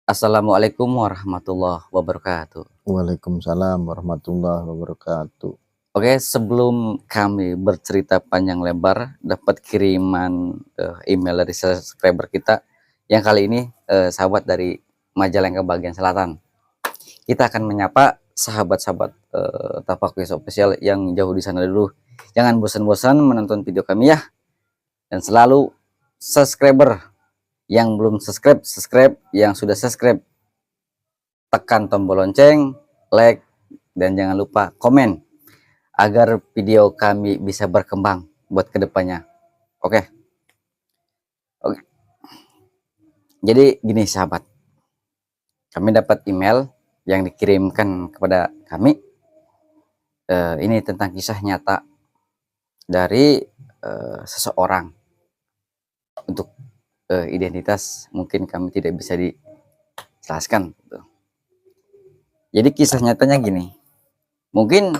Assalamualaikum warahmatullahi wabarakatuh. Waalaikumsalam warahmatullahi wabarakatuh. Oke, sebelum kami bercerita panjang lebar, dapat kiriman email dari subscriber kita yang kali ini sahabat dari Majalengka bagian selatan. Kita akan menyapa sahabat-sahabat Tapak Wis Official yang jauh di sana dulu. Jangan bosan-bosan menonton video kami ya. Dan selalu subscriber yang belum subscribe, subscribe, yang sudah subscribe tekan tombol lonceng, like, dan jangan lupa komen agar video kami bisa berkembang buat kedepannya. Oke. Oke. Jadi gini sahabat, kami dapat email yang dikirimkan kepada kami. Ini tentang kisah nyata dari seseorang. Untuk identitas mungkin kami tidak bisa dijelaskan. Jadi kisah nyatanya gini. Mungkin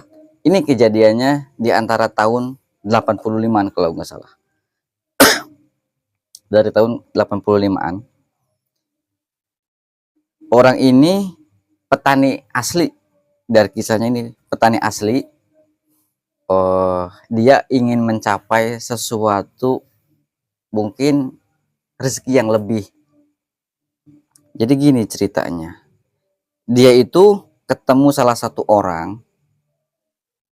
ini kejadiannya di antara tahun 85-an kalau nggak salah. Dari tahun 85-an. Orang ini petani asli. Dari kisahnya ini petani asli. Dia ingin mencapai sesuatu, mungkin rezeki yang lebih. Jadi gini ceritanya. Dia itu ketemu salah satu orang.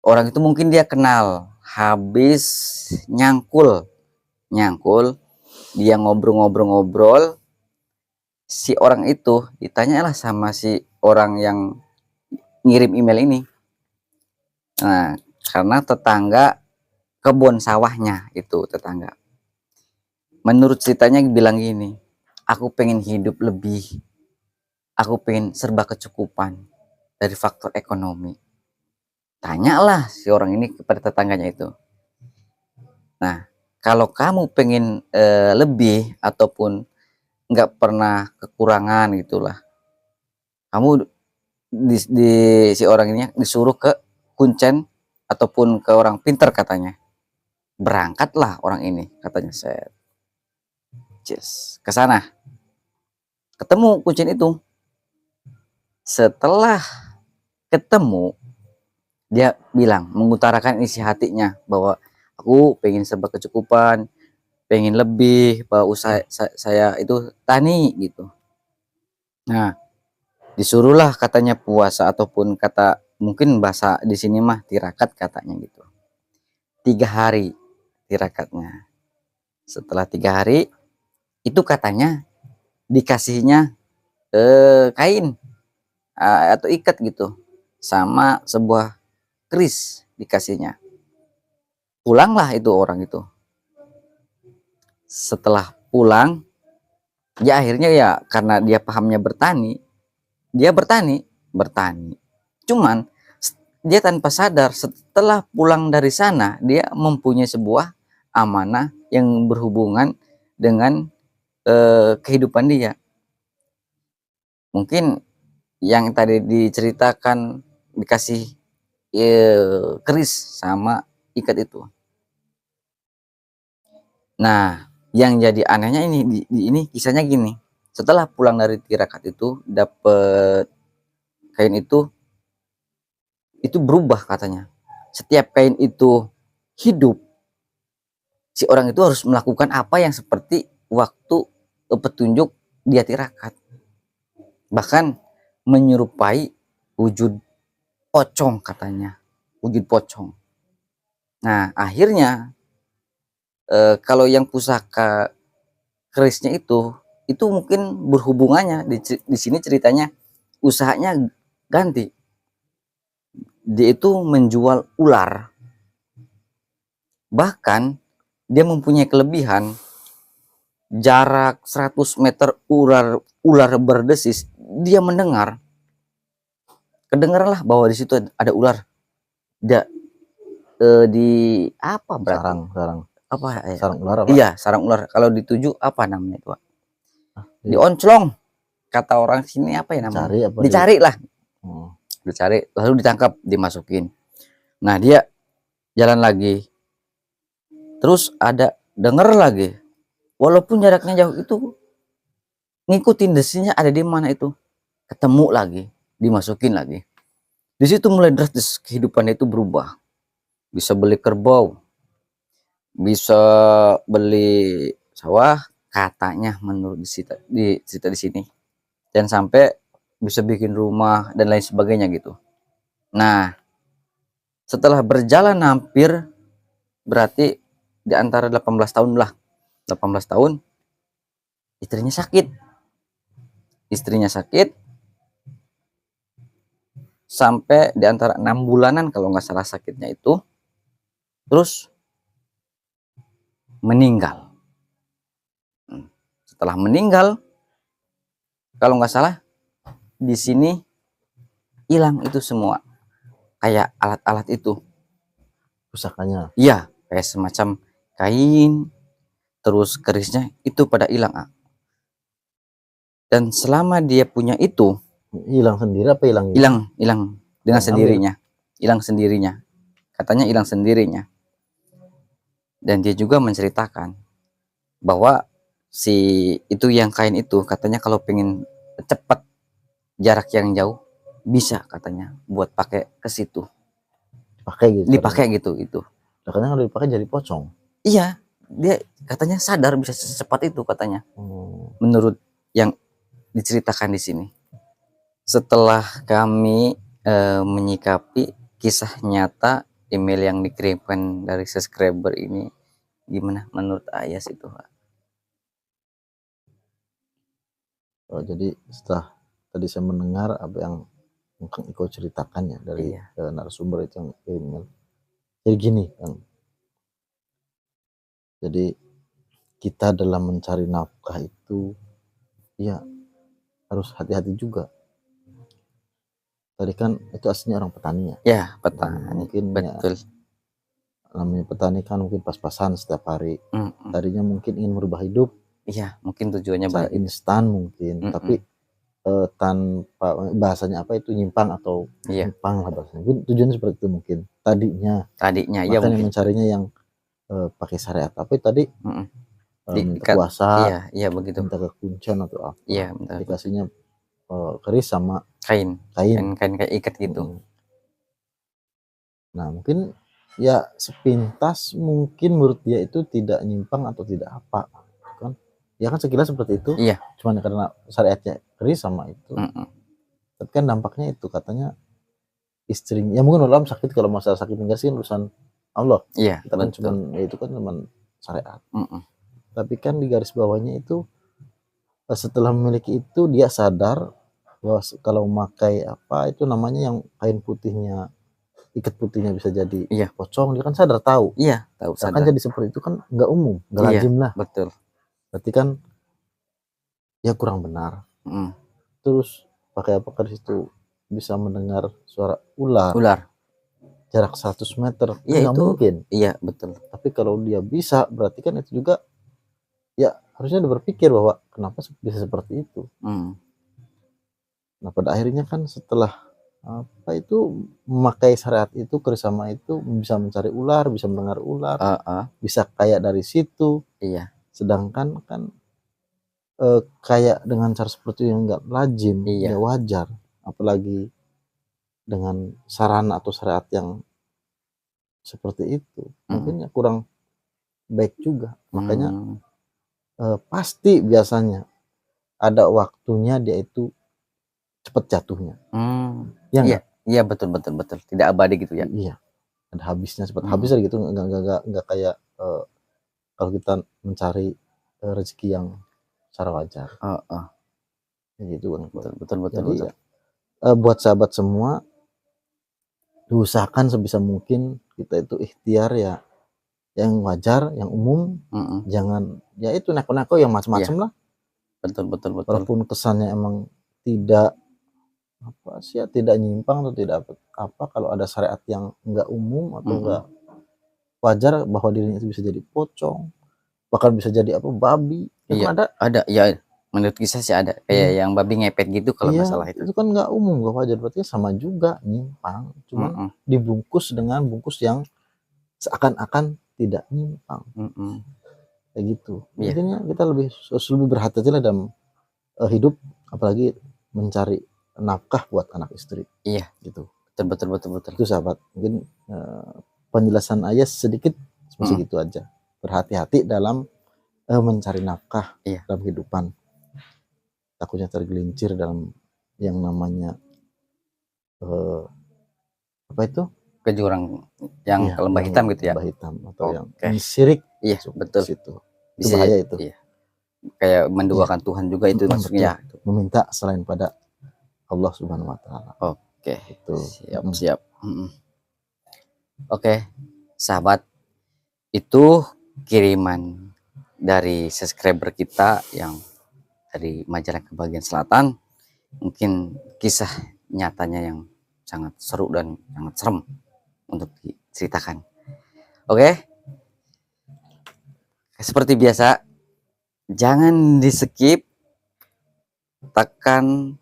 Orang itu mungkin dia kenal, habis nyangkul, dia ngobrol-ngobrol, si orang itu ditanyalah sama si orang yang ngirim email ini. Nah, karena tetangga kebun sawahnya itu tetangga. Menurut ceritanya bilang gini, aku pengen hidup lebih, aku pengen serba kecukupan dari faktor ekonomi. Tanyalah si orang ini kepada tetangganya itu. Nah, kalau kamu pengen lebih ataupun nggak pernah kekurangan gitulah, kamu si orang ini disuruh ke kuncen ataupun ke orang pinter katanya. Berangkatlah orang ini katanya, saya ke sana. Ketemu kuncen itu. Setelah ketemu, dia bilang, mengutarakan isi hatinya bahwa aku pengen serba kecukupan, pengen lebih, bahwa usaha saya itu tani gitu. Nah, disuruhlah katanya puasa ataupun kata mungkin bahasa di sini mah tirakat katanya gitu. 3 hari tirakatnya. Setelah 3 hari itu katanya dikasihnya kain atau ikat gitu sama sebuah keris dikasihnya. Pulanglah itu orang itu. Setelah pulang, ya akhirnya ya karena dia pahamnya bertani, dia bertani. Cuman dia tanpa sadar setelah pulang dari sana dia mempunyai sebuah amanah yang berhubungan dengan kehidupan dia. Mungkin yang tadi diceritakan dikasih keris sama ikat itu. Nah, yang jadi anehnya ini kisahnya gini. Setelah pulang dari tirakat itu dapet kain itu berubah katanya. Setiap kain itu hidup, si orang itu harus melakukan apa yang seperti waktu petunjuk dia tirakat. Bahkan menyerupai wujud pocong katanya, wujud pocong. Nah, akhirnya kalau yang pusaka kerisnya itu mungkin berhubungannya di sini ceritanya usahanya ganti. Dia itu menjual ular. Bahkan dia mempunyai kelebihan jarak 100 meter ular berdesis, dia mendengar. Kedengaranlah bahwa di situ ada ular. Dia di apa berarti? Sarang ular apa? Iya, sarang ular. Kalau dituju apa namanya itu, Pak? Dionclong. Kata orang sini apa ya namanya? Dicari lah. Dicari, lalu ditangkap, dimasukin. Nah, dia jalan lagi. Terus ada denger lagi. Walaupun jaraknya jauh itu ngikutin desanya ada di mana itu, ketemu lagi, dimasukin lagi. Di situ mulai drastis kehidupannya itu berubah. Bisa beli kerbau, bisa beli sawah, katanya menurut cerita di sini. Dan sampai bisa bikin rumah dan lain sebagainya gitu. Nah, setelah berjalan hampir berarti di antara 18 tahun lah. 18 tahun istrinya sakit. Istrinya sakit sampai di antara 6 bulanan kalau nggak salah sakitnya itu. Terus meninggal. Setelah meninggal, kalau nggak salah di sini hilang itu semua, kayak alat-alat itu, Pusakanya. iya, kayak semacam kain, terus kerisnya itu pada hilang. Dan selama dia punya itu, Hilang sendiri apa hilang? Hilang dengan sendirinya, hilang sendirinya, katanya hilang sendirinya. Dan dia juga menceritakan bahwa si itu yang kain itu katanya kalau pengen cepat jarak yang jauh bisa katanya buat pakai ke situ, dipakai gitu itu. Katanya kalau dipakai jadi pocong. Iya, dia katanya sadar bisa secepat itu katanya. Menurut yang diceritakan di sini. Setelah kami menyikapi kisah nyata email yang dikirimkan dari subscriber ini, gimana menurut Ayas itu? Oh, jadi setelah tadi saya mendengar apa yang Iko ceritakan ya dari narasumber itu yang email. Jadi gini kan. Jadi kita dalam mencari nafkah itu ya harus hati-hati juga. Tadi kan itu aslinya orang petani ya. Ya, petani. Mungkin betul. Ya, namanya petani kan mungkin pas-pasan setiap hari. Tadinya mungkin ingin merubah hidup. Iya, mungkin tujuannya baik. Instan mungkin, tapi tanpa bahasanya apa itu nyimpang atau nyimpang lah bahasanya. Mungkin tujuannya seperti itu mungkin tadinya. Ya mungkin mencarinya yang pakai syariat, tapi tadi minta kuasa, iya begitu, minta kekuncian atau apa, dikasihnya keris sama kain kayak ikat gitu. Nah mungkin ya sepintas mungkin menurut dia itu tidak nyimpang atau tidak apa kan, ya kan sekilas seperti itu. Iya, cuman karena syariatnya keris sama itu. Tapi kan dampaknya itu katanya istrinya ya mungkin dalam sakit, kalau masalah sakit meninggal sih urusan Allah. Iya, kita kan cuman ya itu kan cuman syariat. Tapi kan di garis bawahnya itu setelah memiliki itu dia sadar bahwa kalau memakai apa itu namanya yang kain putihnya, ikat putihnya bisa jadi pocong, dia kan sadar tahu. Iya, tahu sadar. Kan jadi seperti itu kan nggak umum, nggak lazim lah. Betul. Berarti kan ya kurang benar. Terus pakai apa keris itu bisa mendengar suara ular jarak 100 meter, ya, nggak mungkin. Iya betul. Tapi kalau dia bisa berarti kan itu juga ya harusnya dia berpikir bahwa kenapa bisa seperti itu. Nah pada akhirnya kan setelah apa itu memakai syariat itu, kerisama itu bisa mencari ular, bisa mendengar ular, bisa kaya dari situ. Iya. Sedangkan kan kayak dengan cara seperti yang nggak lazim, nggak wajar, apalagi dengan sarana atau syariat yang seperti itu, mungkin ya kurang baik juga. Makanya pasti biasanya ada waktunya dia itu cepat jatuhnya. Iya betul, tidak abadi gitu ya. Iya, ada habisnya, cepat habis gitu, nggak kayak kalau kita mencari rezeki yang secara wajar. Gitu kan. Betul. Jadi ya, buat sahabat semua diusahakan sebisa mungkin kita itu ikhtiar ya yang wajar, yang umum. Jangan ya itu neko-neko yang macam-macam lah. Betul. Walaupun kesannya emang tidak apa sih ya, tidak nyimpang atau tidak apa, kalau ada syariat yang enggak umum atau enggak wajar bahwa dirinya itu bisa jadi pocong, bahkan bisa jadi apa babi. Ada ya, menurut kisah sih ada kayak yang babi ngepet gitu kalau masalah itu kan enggak umum, enggak wajar, berarti sama juga nyimpang, cuma dibungkus dengan bungkus yang seakan-akan tidak nyimpang. Kayak gitu. Intinya kita harus lebih berhati-hati lah dalam hidup, apalagi mencari nafkah buat anak istri. Iya. Gitu. Betul. Itu sahabat, mungkin penjelasan ayah sedikit masih gitu aja. Berhati-hati dalam mencari nafkah dalam kehidupan. Takutnya tergelincir dalam yang namanya apa itu? Ke jurang yang ke lembah hitam gitu ya. Lembah hitam atau yang syirik. Iya, betul. Situ. Itu Bisa bahaya itu. Iya. Kayak menduakan Tuhan juga itu maksudnya. Meminta selain pada Allah Subhanahu wa taala. Oke. Itu. Siap. Oke, sahabat. Itu kiriman dari subscriber kita yang dari Majalengka bagian selatan. Mungkin kisah nyatanya yang sangat seru dan sangat serem untuk diceritakan. Oke. Seperti biasa, jangan di skip, tekan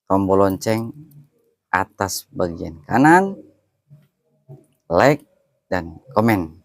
tombol lonceng atas bagian kanan, like dan komen.